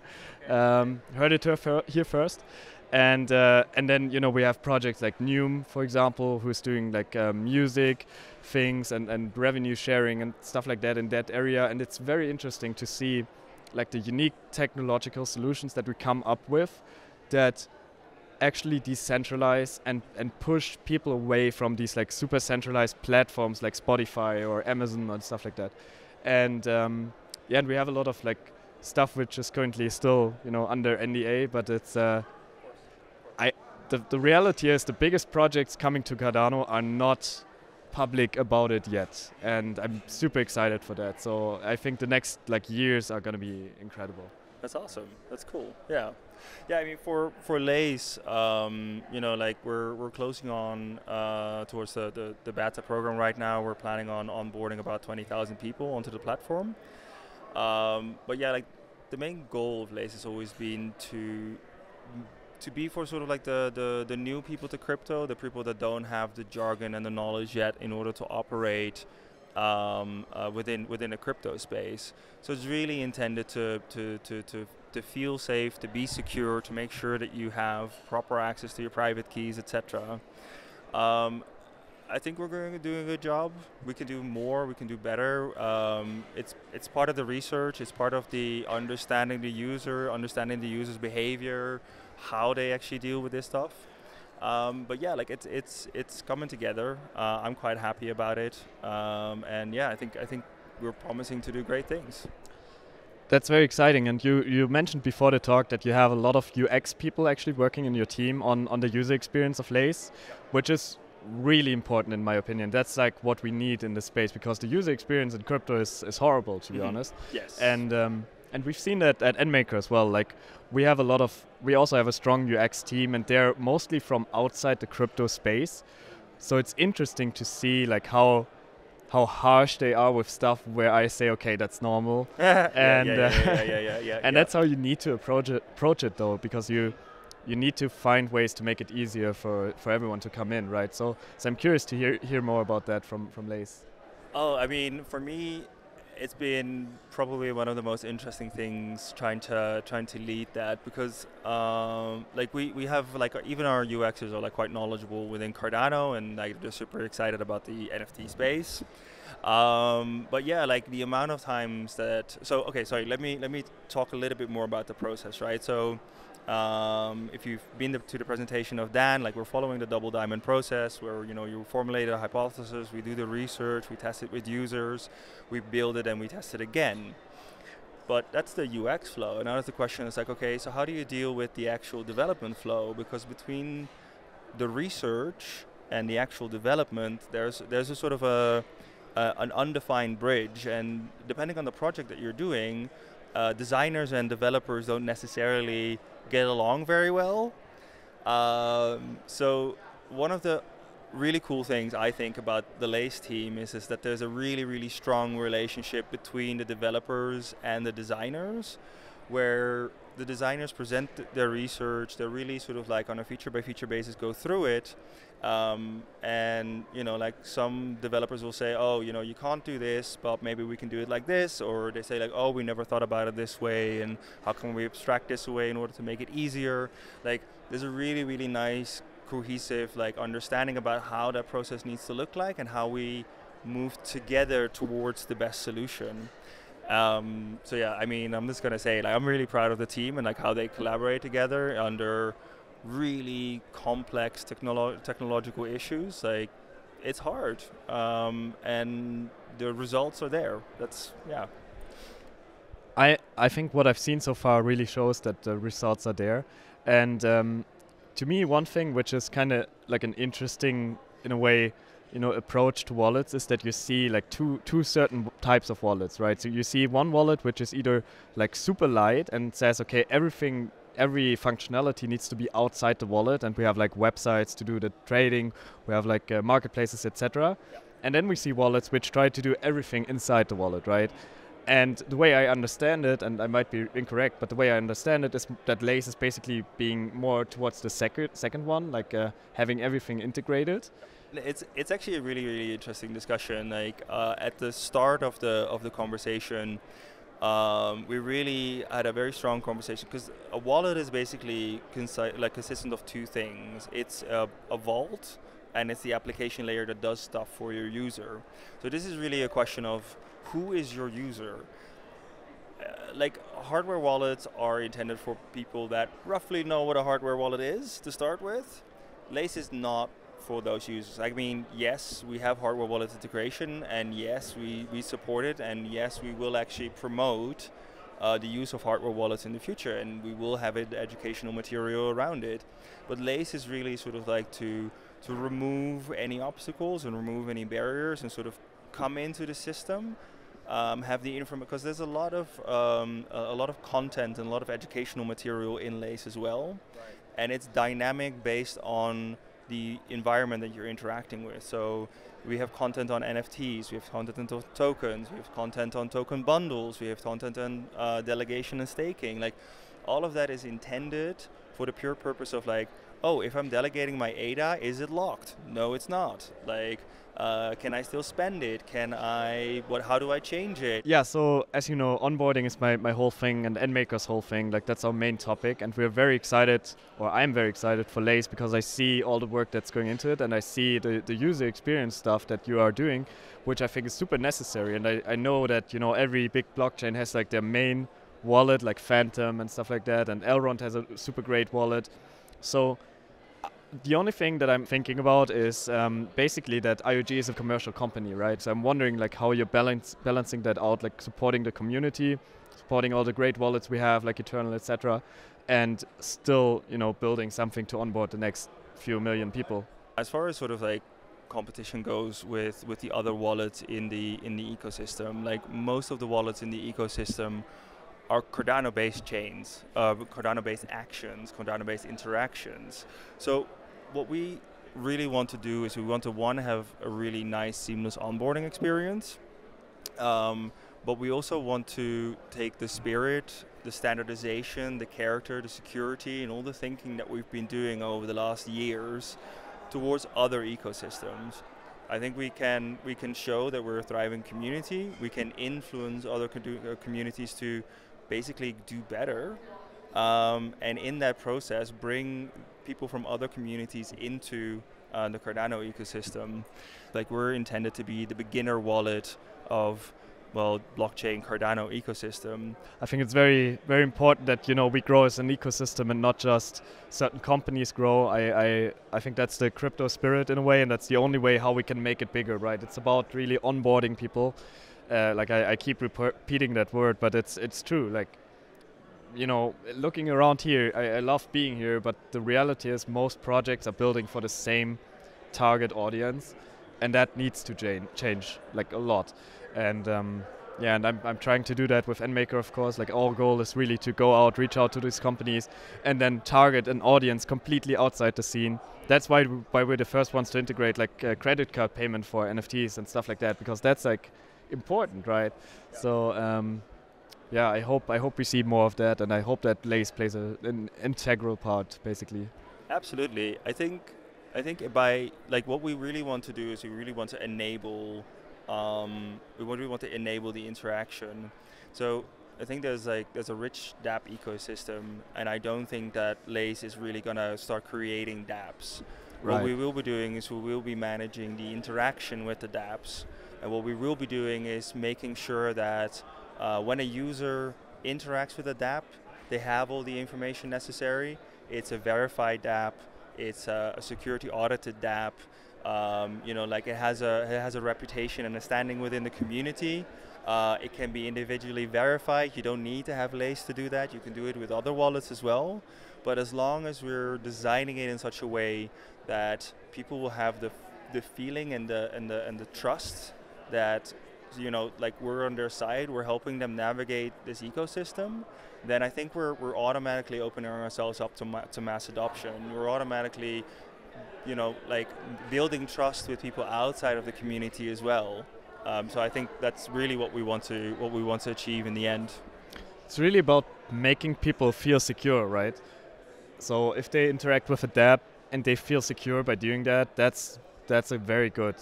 Speaker 9: Heard it here first. And then we have projects like NEWM, for example, who's doing music things and revenue sharing and stuff like that in that area. And it's very interesting to see the unique technological solutions that we come up with that actually decentralize and push people away from these super centralized platforms like Spotify or Amazon and stuff like that. And and we have a lot of stuff which is currently still under NDA, but it's the reality is the biggest projects coming to Cardano are not public about it yet, and I'm super excited for that. So I think the next years are going to be incredible.
Speaker 10: That's awesome. That's cool. Yeah. Yeah, I mean, for Lace, we're closing on towards the beta program right now. We're planning on onboarding about 20,000 people onto the platform. But yeah, the main goal of Lace has always been to be for sort of the new people to crypto, the people that don't have the jargon and the knowledge yet in order to operate within a crypto space. So it's really intended to feel safe, to be secure, to make sure that you have proper access to your private keys, etc. I think we're going to do a good job. We can do more. We can do better. It's part of the research. It's part of the understanding the user's behavior, how they actually deal with this stuff. But yeah, it's coming together. I'm quite happy about it. And yeah, I think we're promising to do great things.
Speaker 9: That's very exciting. And you mentioned before the talk that you have a lot of UX people actually working in your team on the user experience of Lace, which is really important in my opinion. That's what we need in this space, because the user experience in crypto is horrible, to be honest.
Speaker 10: Yes.
Speaker 9: And we've seen that at NMKR as well. We also have a strong UX team, and they're mostly from outside the crypto space. So it's interesting to see how harsh they are with stuff where I say, okay, that's normal. And that's how you need to approach it though, because you need to find ways to make it easier for everyone to come in, right? So I'm curious to hear more about that from Lace.
Speaker 10: Oh, I mean, for me, it's been probably one of the most interesting things trying to lead that, because we have even our UXers are quite knowledgeable within Cardano, and they're super excited about the NFT space. But yeah, like the amount of times that, so okay, sorry, let me talk a little bit more about the process, right? So if you've been to the presentation of Dan, like we're following the double diamond process where, you know, you formulate a hypothesis, we do the research, we test it with users, we build it and we test it again. But that's the UX flow. And now the question is like, okay, so how do you deal with the actual development flow? Because between the research and the actual development, there's a sort of an undefined bridge, and depending on the project that you're doing, designers and developers don't necessarily get along very well. So one of the really cool things I think about the Lace team is that there's a really strong relationship between the developers and the designers, where the designers present their research, they're really sort of like on a feature by feature basis go through it, and you know, like some developers will say, oh, you know, you can't do this, but maybe we can do it like this, or they say like, oh, we never thought about it this way, and how can we abstract this away in order to make it easier? Like there's a really nice cohesive like understanding about how that process needs to look like and how we move together towards the best solution. So yeah, I mean, I'm just gonna say, like, I'm really proud of the team and like how they collaborate together under really complex technological issues. Like, it's hard, and the results are there. That's, yeah.
Speaker 9: I think what I've seen so far really shows that the results are there, and to me, one thing which is kind of like an interesting, in a way, you know, approach to wallets is that you see like two certain types of wallets, right? So you see one wallet which is either like super light and says, okay, every functionality needs to be outside the wallet, and we have like websites to do the trading, we have like marketplaces, etc. Yeah. And then we see wallets which try to do everything inside the wallet, right? And the way I understand it, and I might be incorrect, but the way I understand it is that Lace is basically being more towards the second one, like having everything integrated.
Speaker 10: It's actually a really interesting discussion. Like at the start of the conversation, we really had a very strong conversation, because a wallet is basically consistent of two things. It's a vault, and it's the application layer that does stuff for your user. So this is really a question of who is your user. Like, hardware wallets are intended for people that roughly know what a hardware wallet is to start with. Lace is not for those users. I mean, yes, we have hardware wallet integration, and yes, we support it, and yes, we will actually promote the use of hardware wallets in the future, and we will have educational material around it. But Lace is really sort of like to remove any obstacles and remove any barriers and sort of come into the system, have the information, because there's a lot of content and a lot of educational material in Lace as well, right. And it's dynamic based on the environment that you're interacting with. So we have content on NFTs, we have content on tokens, we have content on token bundles, we have content on delegation and staking. Like, all of that is intended for the pure purpose of like, oh, if I'm delegating my ADA, is it locked? No, it's not. Like, can I still spend it? How do I change it?
Speaker 9: Yeah, so as you know, onboarding is my whole thing, and NMKR's whole thing. Like, that's our main topic, and we're very excited, or I'm very excited for Lace, because I see all the work that's going into it, and I see the user experience stuff that you are doing, which I think is super necessary. And I know that, you know, every big blockchain has like their main wallet, like Phantom and stuff like that, and Elrond has a super great wallet. So the only thing that I'm thinking about is basically that IOG is a commercial company, right? So I'm wondering like how you're balancing that out, like supporting the community, supporting all the great wallets we have, like Eternal, etc., and still, you know, building something to onboard the next few million people.
Speaker 10: As far as sort of like competition goes with the other wallets in the ecosystem, like most of the wallets in the ecosystem are Cardano-based chains, Cardano-based actions, Cardano-based interactions. So what we really want to do is we want to, one, have a really nice seamless onboarding experience, but we also want to take the spirit, the standardization, the character, the security, and all the thinking that we've been doing over the last years towards other ecosystems. I think we can show that we're a thriving community. We can influence other communities to basically do better, and in that process bring people from other communities into the Cardano ecosystem. Like, we're intended to be the beginner wallet of, well, blockchain Cardano ecosystem.
Speaker 9: I think it's very, very important that, you know, we grow as an ecosystem and not just certain companies grow. I think that's the crypto spirit in a way, and that's the only way how we can make it bigger, right? It's about really onboarding people. Like I keep repeating that word, but it's true. Like, you know, looking around here, I love being here, but the reality is most projects are building for the same target audience, and that needs to change like a lot. And yeah, and I'm trying to do that with NMKR, of course. Like, our goal is really to go out, reach out to these companies, and then target an audience completely outside the scene. That's why we're the first ones to integrate like credit card payment for NFTs and stuff like that, because that's like important, right? Yeah. So yeah, I hope we see more of that, and I hope that Lace plays an integral part, basically.
Speaker 10: Absolutely. I think by, like, what we really want to do is we really want to enable we want to enable the interaction. So I think there's a rich dApp ecosystem, and I don't think that Lace is really gonna start creating dApps. Right. What we will be doing is we will be managing the interaction with the dApps, and what we will be doing is making sure that when a user interacts with a dApp, they have all the information necessary. It's a verified dApp. It's a security audited dApp. You know, like, it has a reputation and a standing within the community. It can be individually verified. You don't need to have Lace to do that. You can do it with other wallets as well. But as long as we're designing it in such a way that people will have the feeling and the trust that, you know, like, we're on their side, we're helping them navigate this ecosystem, then I think we're automatically opening ourselves up to mass adoption. We're automatically, you know, like, building trust with people outside of the community as well. So I think that's really what we want to achieve in the end.
Speaker 9: It's really about making people feel secure, right? So if they interact with a dApp and they feel secure by doing that, that's a very good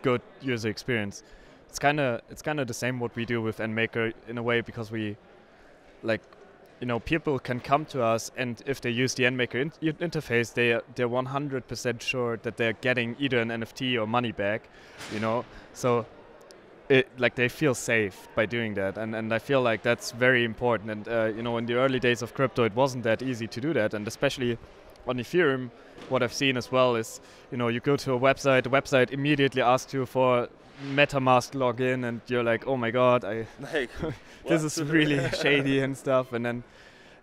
Speaker 9: good user experience. It's kind of the same what we do with NMKR in a way, because we, like, you know, people can come to us, and if they use the NMKR interface, they're 100% sure that they're getting either an NFT or money back, you know. So like, they feel safe by doing that, and I feel like that's very important. And you know, in the early days of crypto, it wasn't that easy to do that, and especially on Ethereum, what I've seen as well is, you know, you go to a website, the website immediately asks you for MetaMask login, and you're like, oh my god, this is really shady and stuff, and then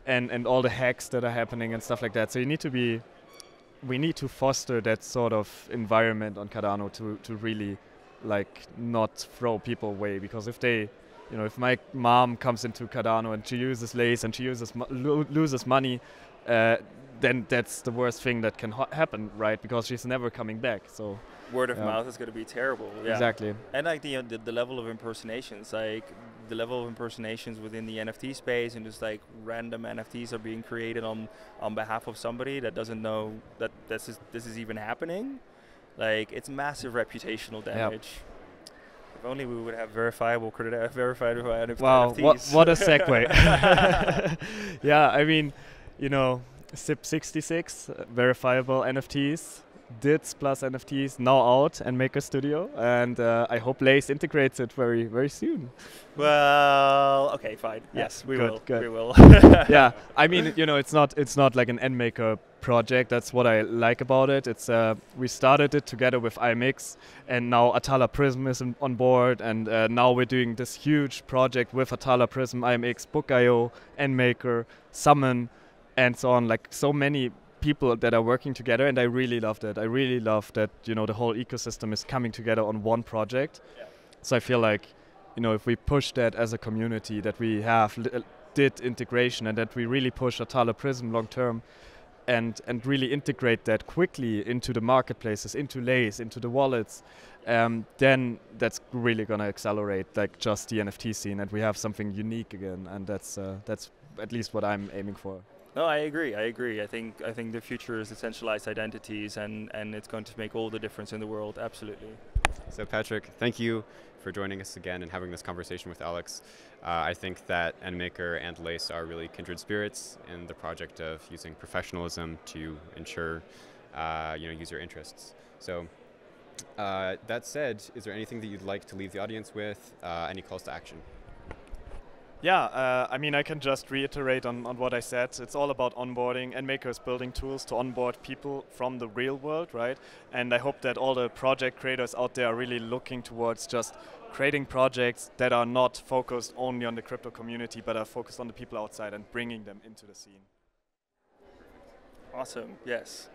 Speaker 9: and all the hacks that are happening and stuff like that. So we need to foster that sort of environment on Cardano to really, like, not throw people away, because if they, you know, if my mom comes into Cardano and she uses Lace and she loses money, then that's the worst thing that can happen, right? Because she's never coming back. So
Speaker 10: word of mouth is going to be terrible. Yeah.
Speaker 9: Exactly.
Speaker 10: And like the level of impersonations, like the level of impersonations within the NFT space, and just like random NFTs are being created on behalf of somebody that doesn't know that this is even happening. Like, it's massive reputational damage. Yep. If only we would have verifiable NFTs.
Speaker 9: Wow, what a segue. Yeah, I mean, you know, SIP66, verifiable NFTs, DITS plus NFTs, now out, NMKR Studio, and I hope Lace integrates it very, very soon.
Speaker 10: Well, okay, fine. Yes, we will.
Speaker 9: Good.
Speaker 10: We will.
Speaker 9: Yeah, I mean, you know, it's not like an NMKR project. That's what I like about it. It's we started it together with IMX, and now Atala Prism is on board, and now we're doing this huge project with Atala Prism, IMX, Book.io, NMKR, Summon, and so on. Like, so many people that are working together, and I really love that. I really love that, you know, the whole ecosystem is coming together on one project. Yeah. So I feel like, you know, if we push that as a community, that we have did integration, and that we really push Atala Prism long term, and really integrate that quickly into the marketplaces, into Lace, into the wallets, then that's really gonna accelerate, like, just the NFT scene, and we have something unique again, and that's at least what I'm aiming for.
Speaker 10: No, I agree. I think the future is decentralized identities, and it's going to make all the difference in the world. Absolutely.
Speaker 1: So Patrick, thank you for joining us again and having this conversation with Alex. I think that NMKR and Lace are really kindred spirits in the project of using professionalism to ensure user interests. So that said, is there anything that you'd like to leave the audience with? Any calls to action?
Speaker 9: Yeah, I mean, I can just reiterate on what I said. It's all about onboarding, and NMKR is building tools to onboard people from the real world, right? And I hope that all the project creators out there are really looking towards just creating projects that are not focused only on the crypto community, but are focused on the people outside and bringing them into the scene.
Speaker 10: Awesome, yes.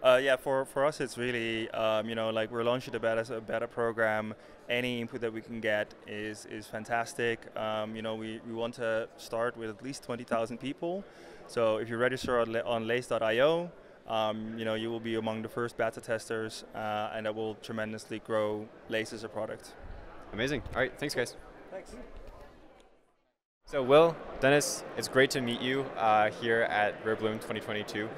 Speaker 10: Yeah, for us it's really, like we're launching a beta program. Any input that we can get is fantastic. We want to start with at least 20,000 people. So if you register on lace.io, you will be among the first beta testers, and that will tremendously grow Lace as a product.
Speaker 1: Amazing. All right, thanks guys.
Speaker 10: Thanks.
Speaker 1: So Will, Dennis, it's great to meet you here at Rare Bloom 2022.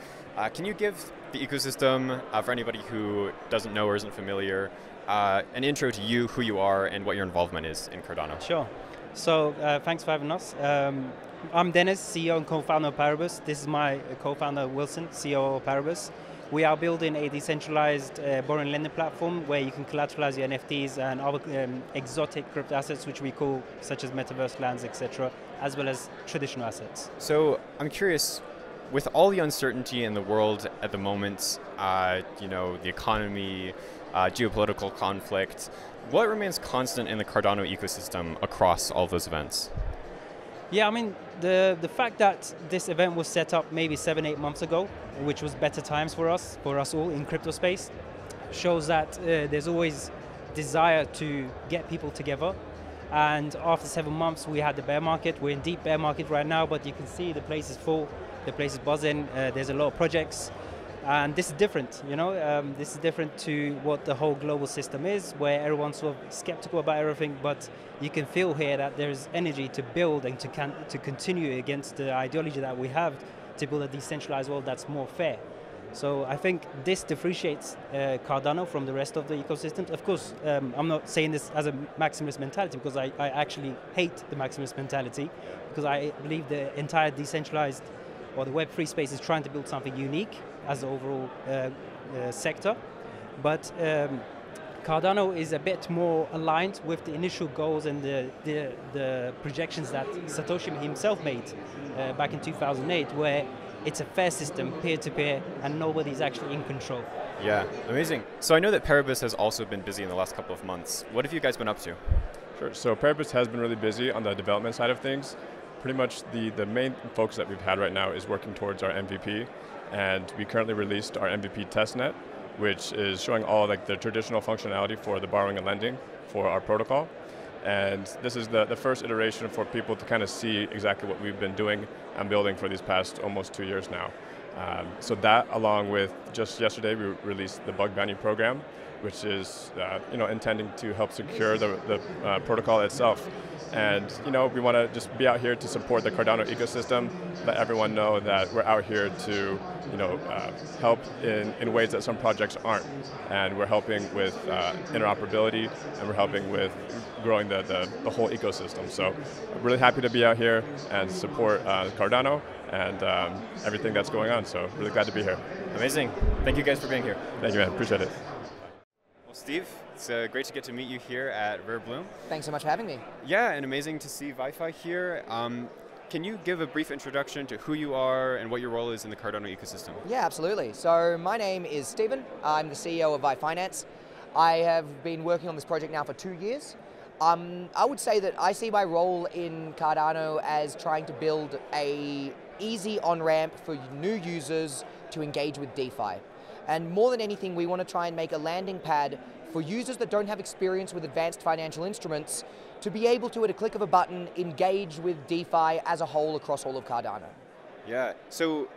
Speaker 1: Can you give the ecosystem, for anybody who doesn't know or isn't familiar, an intro to you, who you are, and what your involvement is in Cardano?
Speaker 11: Sure. So thanks for having us. I'm Dennis, CEO and co-founder of Paribus. This is my co-founder Wilson, CEO of Paribus. We are building a decentralized borrowing lending platform where you can collateralize your NFTs and other exotic crypto assets, which we call such as metaverse lands, etc., as well as traditional assets.
Speaker 1: So I'm curious, with all the uncertainty in the world at the moment, the economy, geopolitical conflict, what remains constant in the Cardano ecosystem across all those events?
Speaker 11: Yeah, I mean, the fact that this event was set up maybe 7-8 months ago, which was better times for us all in crypto space, shows that there's always desire to get people together. And after 7 months, we had the bear market. We're in deep bear market right now, but you can see the place is full, the place is buzzing. There's a lot of projects. And this is different, this is different to what the whole global system is, where everyone's sort of skeptical about everything, but you can feel here that there's energy to build and to continue against the ideology that we have to build a decentralized world that's more fair. So I think this differentiates Cardano from the rest of the ecosystems. Of course, I'm not saying this as a maximalist mentality, because I actually hate the maximalist mentality, because I believe the entire decentralized or the Web3 space is trying to build something unique as the overall sector. But Cardano is a bit more aligned with the initial goals and the projections that Satoshi himself made back in 2008, where it's a fair system, peer-to-peer, and nobody's actually in control.
Speaker 1: Yeah, amazing. So I know that Paribus has also been busy in the last couple of months. What have you guys been up to?
Speaker 12: Sure, so Paribus has been really busy on the development side of things. Pretty much the main focus that we've had right now is working towards our MVP, and we currently released our MVP testnet, which is showing all like the traditional functionality for the borrowing and lending for our protocol. And this is the first iteration for people to kind of see exactly what we've been doing and building for these past almost 2 years now. So that, along with just yesterday, we released the bug bounty program, which is intending to help secure the protocol itself. And we want to just be out here to support the Cardano ecosystem, let everyone know that we're out here to help in ways that some projects aren't. And we're helping with interoperability, and we're helping with growing the whole ecosystem. So I'm really happy to be out here and support Cardano and everything that's going on. So really glad to be here.
Speaker 1: Amazing. Thank you guys for being here.
Speaker 12: Thank you, man. Appreciate it.
Speaker 1: Well, Steve, it's great to get to meet you here at Rare Bloom.
Speaker 13: Thanks so much for having me.
Speaker 1: Yeah, and amazing to see VyFi here. Can you give a brief introduction to who you are and what your role is in the Cardano ecosystem?
Speaker 13: Yeah, absolutely. So my name is Steven. I'm the CEO of VyFinance. I have been working on this project now for 2 years. I would say that I see my role in Cardano as trying to build a easy on-ramp for new users to engage with DeFi. And more than anything, we want to try and make a landing pad for users that don't have experience with advanced financial instruments to be able to, at a click of a button, engage with DeFi as a whole across all of Cardano.
Speaker 1: Yeah, so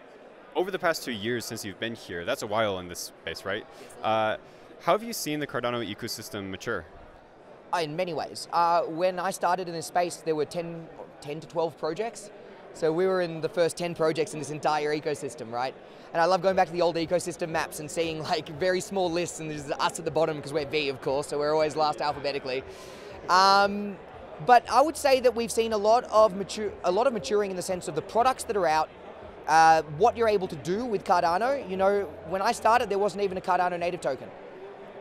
Speaker 1: over the past 2 years since you've been here, that's a while in this space, right? How have you seen the Cardano ecosystem mature?
Speaker 13: In many ways. When I started in this space, there were 10 to 12 projects. So we were in the first 10 projects in this entire ecosystem, right? And I love going back to the old ecosystem maps and seeing like very small lists, and there's us at the bottom because we're V, of course, so we're always last alphabetically. But I would say that we've seen a lot of maturing in the sense of the products that are out, what you're able to do with Cardano. You know, when I started, there wasn't even a Cardano native token.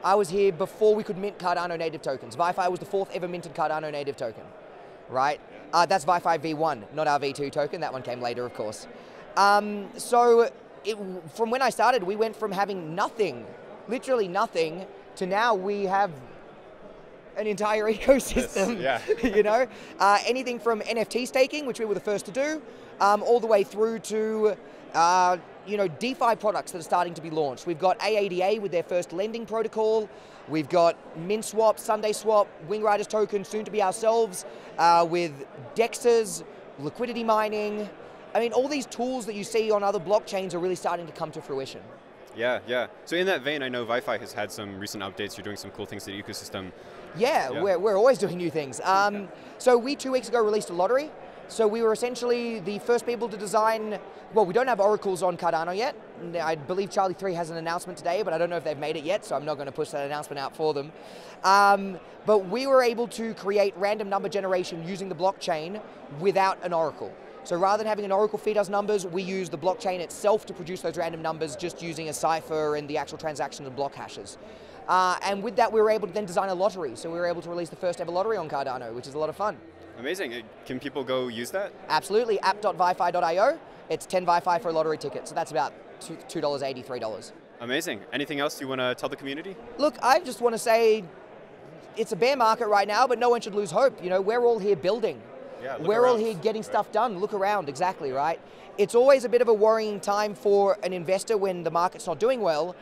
Speaker 13: I was here before we could mint Cardano native tokens. VyFi was the 4th ever minted Cardano native token, right? That's VyFi V1, not our V2 token. That one came later, of course. So from when I started, we went from having nothing, literally nothing, to now we have an entire ecosystem.
Speaker 1: Yes,
Speaker 13: you know, anything from NFT staking, which we were the first to do, all the way through to you know, DeFi products that are starting to be launched. We've got AADA with their first lending protocol. We've got MinSwap, SundaySwap, Wingriders token, soon to be ourselves, with DEXs, liquidity mining. I mean, all these tools that you see on other blockchains are really starting to come to fruition.
Speaker 1: Yeah, yeah. So in that vein, I know VyFi has had some recent updates. You're doing some cool things to the ecosystem.
Speaker 13: Yeah,
Speaker 1: yeah.
Speaker 13: We're always doing new things. So we 2 weeks ago released a lottery. So we were essentially the first people to design, well, we don't have oracles on Cardano yet. I believe Charlie 3 has an announcement today, but I don't know if they've made it yet, so I'm not going to push that announcement out for them. But we were able to create random number generation using the blockchain without an oracle. So rather than having an oracle feed us numbers, we use the blockchain itself to produce those random numbers just using a cipher and the actual transaction of block hashes. And with that, we were able to then design a lottery. So we were able to release the first ever lottery on Cardano, which is a lot of fun.
Speaker 1: Amazing. Can people go use that?
Speaker 13: Absolutely. app.vyfi.io. It's 10 VyFi for a lottery ticket. So that's about $2.80, $3.
Speaker 1: Amazing. Anything else you want to tell the community?
Speaker 13: Look, I just want to say it's a bear market right now, but no one should lose hope. You know, we're all here building.
Speaker 1: Yeah,
Speaker 13: we're all here getting stuff done. Look around, exactly, right? It's always a bit of a worrying time for an investor when the market's not doing well,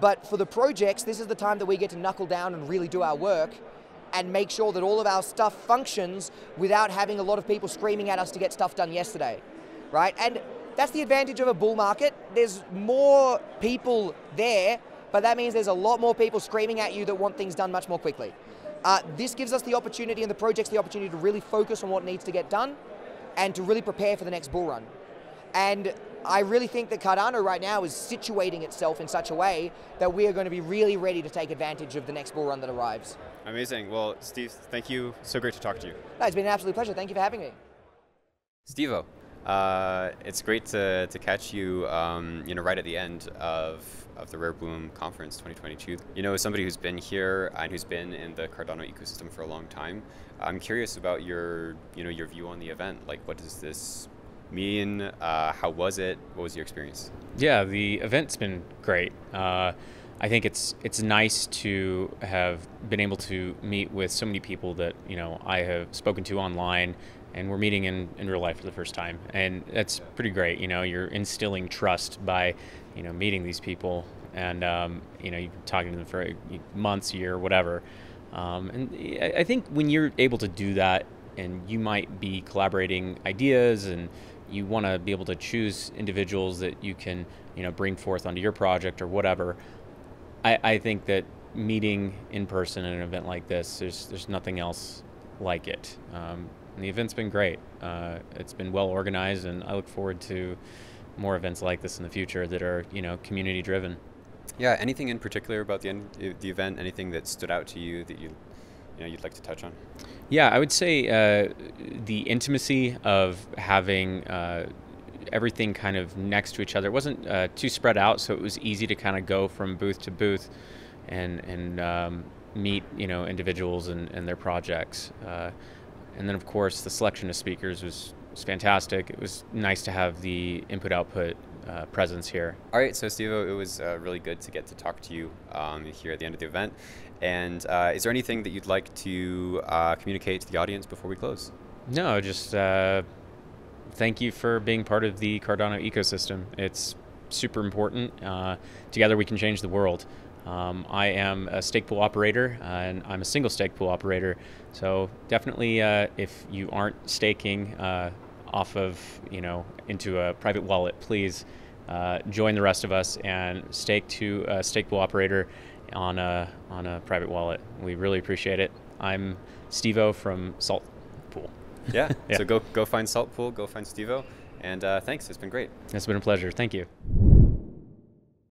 Speaker 13: but for the projects, this is the time that we get to knuckle down and really do our work and make sure that all of our stuff functions without having a lot of people screaming at us to get stuff done yesterday, right? And that's the advantage of a bull market. There's more people there, but that means there's a lot more people screaming at you that want things done much more quickly. This gives us the opportunity, and the projects the opportunity to really focus on what needs to get done and to really prepare for the next bull run. And I really think that Cardano right now is situating itself in such a way that we are going to be really ready to take advantage of the next bull run that arrives.
Speaker 1: Amazing. Well, Steve, thank you. So great to talk to you.
Speaker 13: No, it's been an absolute pleasure. Thank you for having me.
Speaker 1: Stevo, it's great to catch you, you know, right at the end of the Rare Bloom Conference 2022. You know, as somebody who's been here and who's been in the Cardano ecosystem for a long time, I'm curious about your, you know, your view on the event. Like, what does this mean? How was it? What was your experience?
Speaker 14: Yeah, the event's been great. I think it's nice to have been able to meet with so many people that, you know, I have spoken to online, and we're meeting in real life for the first time. And that's pretty great. You know, you're instilling trust by, you know, meeting these people, and, you know, you've been talking to them for months, year, whatever. And I think when you're able to do that, and you might be collaborating ideas, and you want to be able to choose individuals that you can, you know, bring forth onto your project or whatever, I think that meeting in person at an event like this, there's nothing else like it. And the event's been great. It's been well organized, and I look forward to more events like this in the future that are, you know, community driven.
Speaker 1: Yeah. Anything in particular about the event? Anything that stood out to you that you'd like to touch on?
Speaker 14: Yeah, I would say the intimacy of having everything kind of next to each other. It wasn't too spread out, so it was easy to kind of go from booth to booth and meet, you know, individuals and their projects. And then, of course, the selection of speakers was fantastic. It was nice to have the input-output presence here.
Speaker 1: All right, so Stevo, it was really good to get to talk to you here at the end of the event. And is there anything that you'd like to communicate to the audience before we close?
Speaker 14: No, just thank you for being part of the Cardano ecosystem. It's super important. Together we can change the world. I am a stake pool operator, and I'm a single stake pool operator. So definitely, if you aren't staking off of, you know, into a private wallet, please join the rest of us and stake to a stake pool operator on a private wallet. We really appreciate it. I'm Stevo from Salt Pool.
Speaker 1: Yeah. So go find Salt Pool, go find Stevo, and thanks. It's been great.
Speaker 14: It's been a pleasure. Thank you.